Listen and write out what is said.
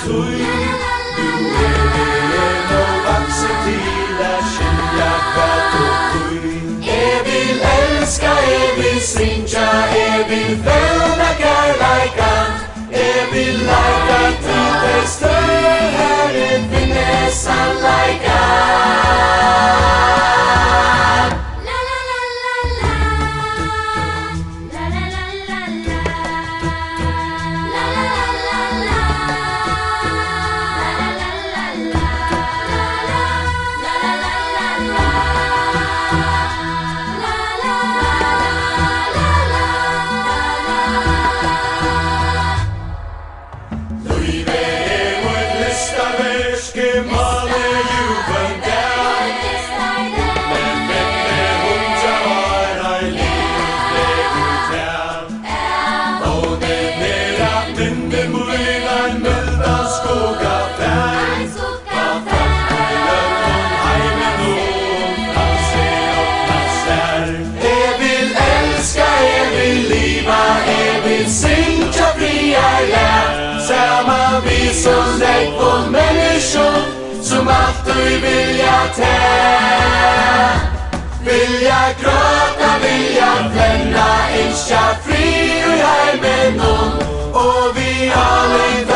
tøj. Du nå voksen til at skilja hver du bøy. Jeg vil elska, jeg vil synja, jeg vil føla kærleika. Jeg vil leika til det støy, Herren finnes sannleika. Vi som legg på mennesker som alltid vilja vilja gråta, vilja flenna, ikke fri og heimen om, og vi alle